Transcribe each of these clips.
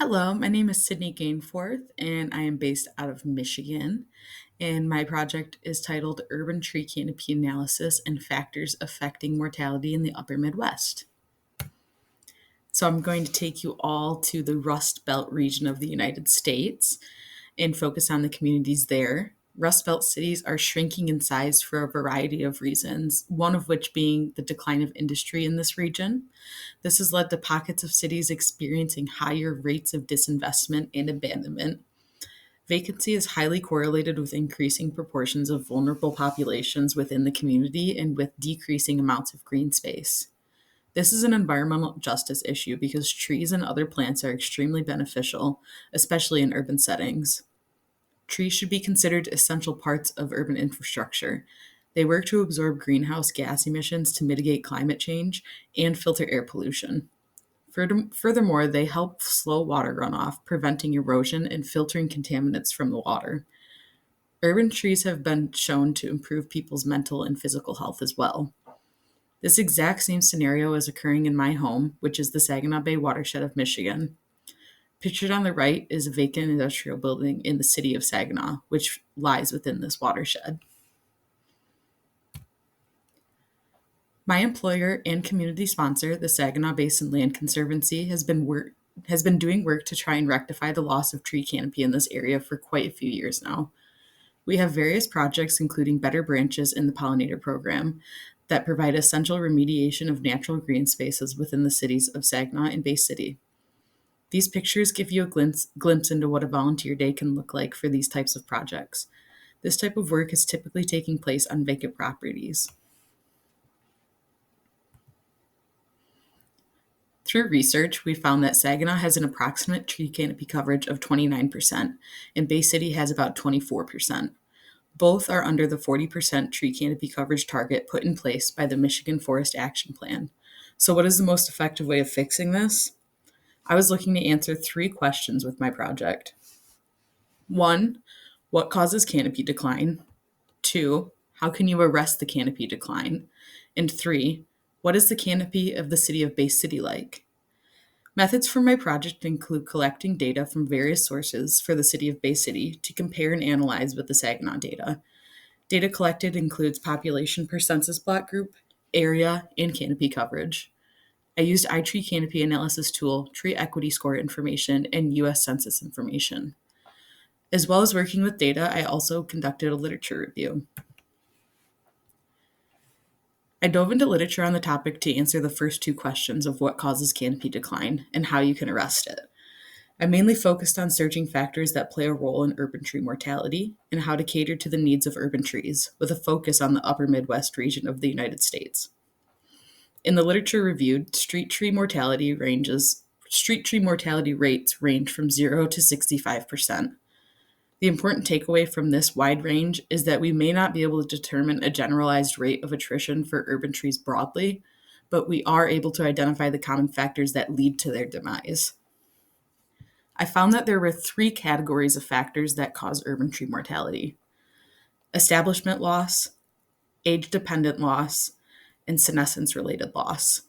Hello, my name is Sydney Gainforth, and I am based out of Michigan. And my project is titled Urban Tree Canopy Analysis and Factors Affecting Mortality in the Upper Midwest. So I'm going to take you all to the Rust Belt region of the United States and focus on the communities there. Rust Belt cities are shrinking in size for a variety of reasons, one of which being the decline of industry in this region. This has led to pockets of cities experiencing higher rates of disinvestment and abandonment. Vacancy is highly correlated with increasing proportions of vulnerable populations within the community and with decreasing amounts of green space. This is an environmental justice issue because trees and other plants are extremely beneficial, especially in urban settings. Trees should be considered essential parts of urban infrastructure. They work to absorb greenhouse gas emissions to mitigate climate change and filter air pollution. Furthermore, they help slow water runoff, preventing erosion and filtering contaminants from the water. Urban trees have been shown to improve people's mental and physical health as well. This exact same scenario is occurring in my home, which is the Saginaw Bay watershed of Michigan. Pictured on the right is a vacant industrial building in the city of Saginaw, which lies within this watershed. My employer and community sponsor, the Saginaw Basin Land Conservancy, has been doing work to try and rectify the loss of tree canopy in this area for quite a few years now. We have various projects, including Better Branches in the Pollinator Program, that provide essential remediation of natural green spaces within the cities of Saginaw and Bay City. These pictures give you a glimpse into what a volunteer day can look like for these types of projects. This type of work is typically taking place on vacant properties. Through research, we found that Saginaw has an approximate tree canopy coverage of 29%, and Bay City has about 24%. Both are under the 40% tree canopy coverage target put in place by the Michigan Forest Action Plan. So, what is the most effective way of fixing this? I was looking to answer three questions with my project. One, what causes canopy decline? Two, how can you arrest the canopy decline? And three, what is the canopy of the city of Bay City like? Methods for my project include collecting data from various sources for the city of Bay City to compare and analyze with the Saginaw data. Data collected includes population per census block group, area, and canopy coverage. I used iTree canopy analysis tool, tree equity score information, and US Census information. As well as working with data, I also conducted a literature review. I dove into literature on the topic to answer the first two questions of what causes canopy decline and how you can arrest it. I mainly focused on searching factors that play a role in urban tree mortality and how to cater to the needs of urban trees, with a focus on the upper Midwest region of the United States. In the literature reviewed, street tree mortality rates range from 0 to 65%. The important takeaway from this wide range is that we may not be able to determine a generalized rate of attrition for urban trees broadly, but we are able to identify the common factors that lead to their demise. I found that there were three categories of factors that cause urban tree mortality: establishment loss, age-dependent loss, and senescence-related loss.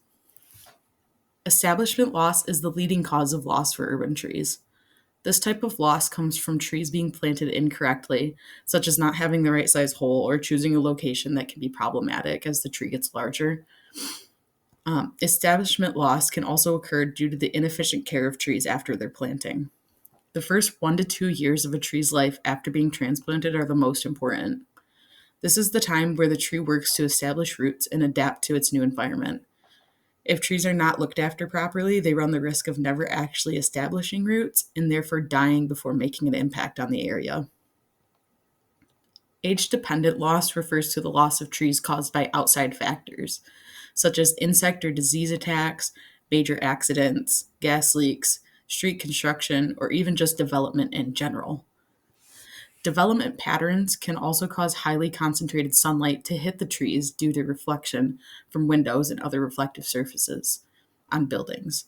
Establishment loss is the leading cause of loss for urban trees. This type of loss comes from trees being planted incorrectly, such as not having the right size hole or choosing a location that can be problematic as the tree gets larger. Establishment loss can also occur due to the inefficient care of trees after their planting. The first 1 to 2 years of a tree's life after being transplanted are the most important. This is the time where the tree works to establish roots and adapt to its new environment. If trees are not looked after properly, they run the risk of never actually establishing roots and therefore dying before making an impact on the area. Age-dependent loss refers to the loss of trees caused by outside factors, such as insect or disease attacks, major accidents, gas leaks, street construction, or even just development in general. Development patterns can also cause highly concentrated sunlight to hit the trees due to reflection from windows and other reflective surfaces on buildings.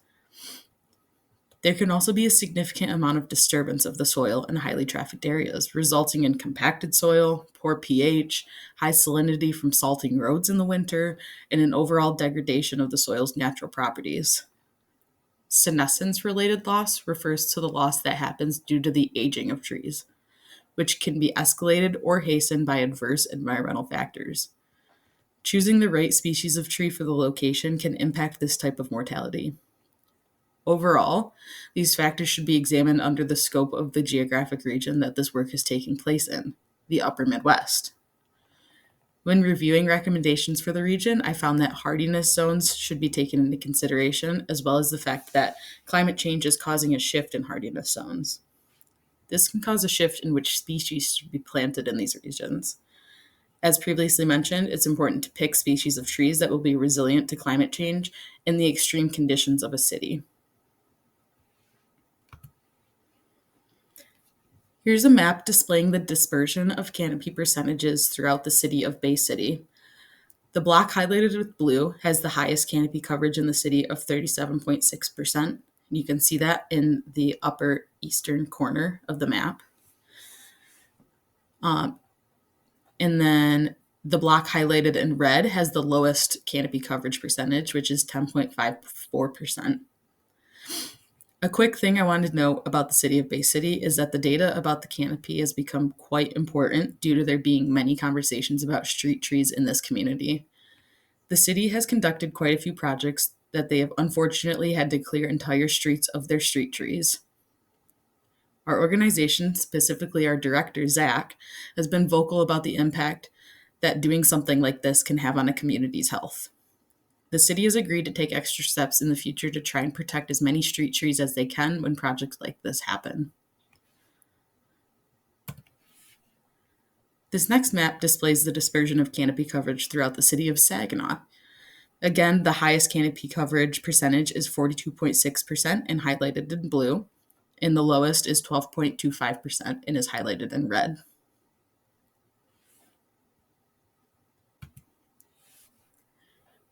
There can also be a significant amount of disturbance of the soil in highly trafficked areas, resulting in compacted soil, poor pH, high salinity from salting roads in the winter, and an overall degradation of the soil's natural properties. Senescence-related loss refers to the loss that happens due to the aging of trees, which can be escalated or hastened by adverse environmental factors. Choosing the right species of tree for the location can impact this type of mortality. Overall, these factors should be examined under the scope of the geographic region that this work is taking place in, the Upper Midwest. When reviewing recommendations for the region, I found that hardiness zones should be taken into consideration, as well as the fact that climate change is causing a shift in hardiness zones. This can cause a shift in which species should be planted in these regions. As previously mentioned, it's important to pick species of trees that will be resilient to climate change and the extreme conditions of a city. Here's a map displaying the dispersion of canopy percentages throughout the city of Bay City. The block highlighted with blue has the highest canopy coverage in the city of 37.6%. You can see that in the upper eastern corner of the map. And then the block highlighted in red has the lowest canopy coverage percentage, which is 10.54%. A quick thing I wanted to know about the city of Bay City is that the data about the canopy has become quite important due to there being many conversations about street trees in this community. The city has conducted quite a few projects that they have unfortunately had to clear entire streets of their street trees. Our organization, specifically our director, Zach, has been vocal about the impact that doing something like this can have on a community's health. The city has agreed to take extra steps in the future to try and protect as many street trees as they can when projects like this happen. This next map displays the dispersion of canopy coverage throughout the city of Saginaw. Again, the highest canopy coverage percentage is 42.6% and highlighted in blue, and the lowest is 12.25% and is highlighted in red.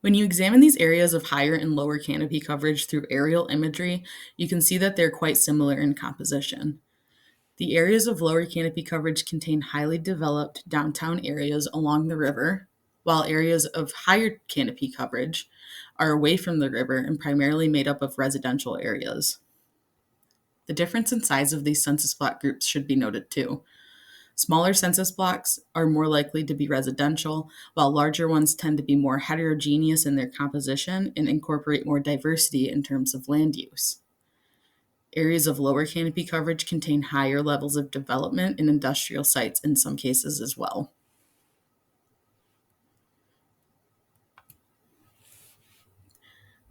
When you examine these areas of higher and lower canopy coverage through aerial imagery, you can see that they're quite similar in composition. The areas of lower canopy coverage contain highly developed downtown areas along the river, while areas of higher canopy coverage are away from the river and primarily made up of residential areas. The difference in size of these census block groups should be noted too. Smaller census blocks are more likely to be residential, while larger ones tend to be more heterogeneous in their composition and incorporate more diversity in terms of land use. Areas of lower canopy coverage contain higher levels of development and industrial sites in some cases as well.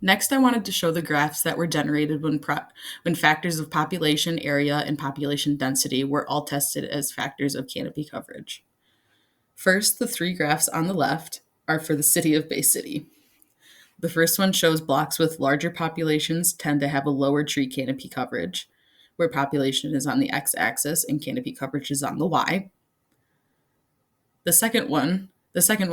Next, I wanted to show the graphs that were generated when factors of population area and population density were all tested as factors of canopy coverage. First, the three graphs on the left are for the city of Bay City. The first one shows blocks with larger populations tend to have a lower tree canopy coverage, where population is on the x-axis and canopy coverage is on the y. The second one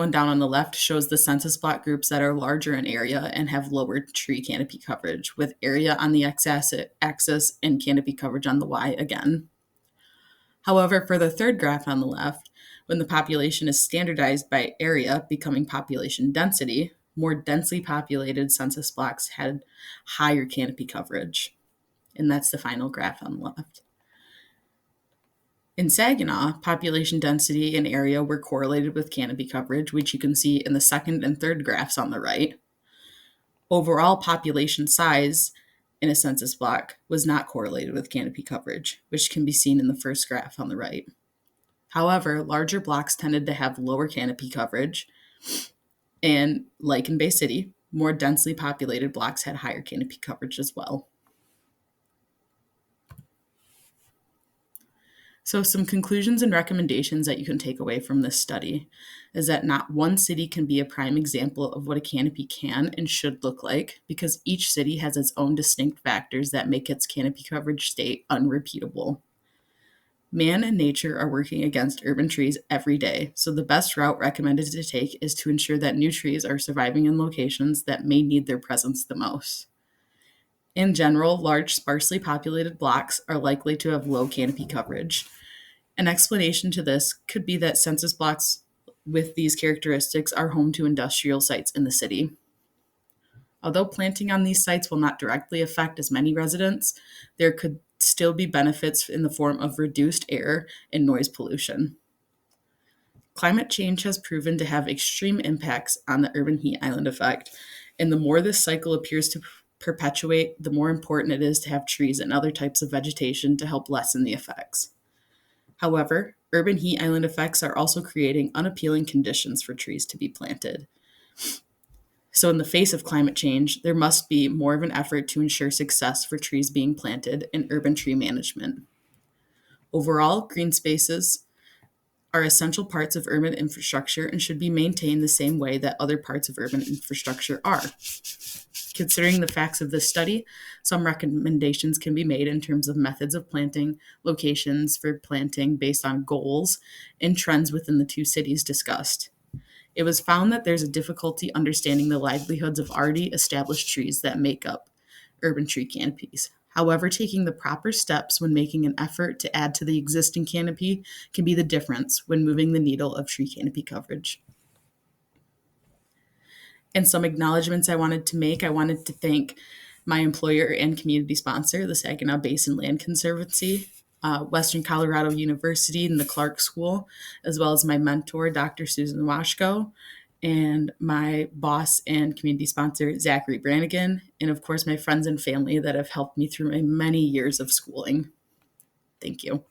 down on the left shows the census block groups that are larger in area and have lower tree canopy coverage, with area on the x-axis and canopy coverage on the y again. However, for the third graph on the left, when the population is standardized by area, becoming population density, more densely populated census blocks had higher canopy coverage. And that's the final graph on the left. In Saginaw, population density and area were correlated with canopy coverage, which you can see in the second and third graphs on the right. Overall population size in a census block was not correlated with canopy coverage, which can be seen in the first graph on the right. However, larger blocks tended to have lower canopy coverage, and like in Bay City, more densely populated blocks had higher canopy coverage as well. So some conclusions and recommendations that you can take away from this study is that not one city can be a prime example of what a canopy can and should look like, because each city has its own distinct factors that make its canopy coverage state unrepeatable. Man and nature are working against urban trees every day, so the best route recommended to take is to ensure that new trees are surviving in locations that may need their presence the most. In general, large, sparsely populated blocks are likely to have low canopy coverage. An explanation to this could be that census blocks with these characteristics are home to industrial sites in the city. Although planting on these sites will not directly affect as many residents, there could still be benefits in the form of reduced air and noise pollution. Climate change has proven to have extreme impacts on the urban heat island effect, and the more this cycle appears to perpetuate, the more important it is to have trees and other types of vegetation to help lessen the effects. However, urban heat island effects are also creating unappealing conditions for trees to be planted. So, in the face of climate change, there must be more of an effort to ensure success for trees being planted in urban tree management. Overall, green spaces are essential parts of urban infrastructure and should be maintained the same way that other parts of urban infrastructure are. Considering the facts of this study, some recommendations can be made in terms of methods of planting, locations for planting based on goals, and trends within the two cities discussed. It was found that there's a difficulty understanding the livelihoods of already established trees that make up urban tree canopies. However, taking the proper steps when making an effort to add to the existing canopy can be the difference when moving the needle of tree canopy coverage. And some acknowledgments I wanted to make. I wanted to thank my employer and community sponsor, the Saginaw Basin Land Conservancy, Western Colorado University, and the Clark School, as well as my mentor, Dr. Susan Washko, and my boss and community sponsor, Zachary Brannigan, and of course, my friends and family that have helped me through my many years of schooling. Thank you.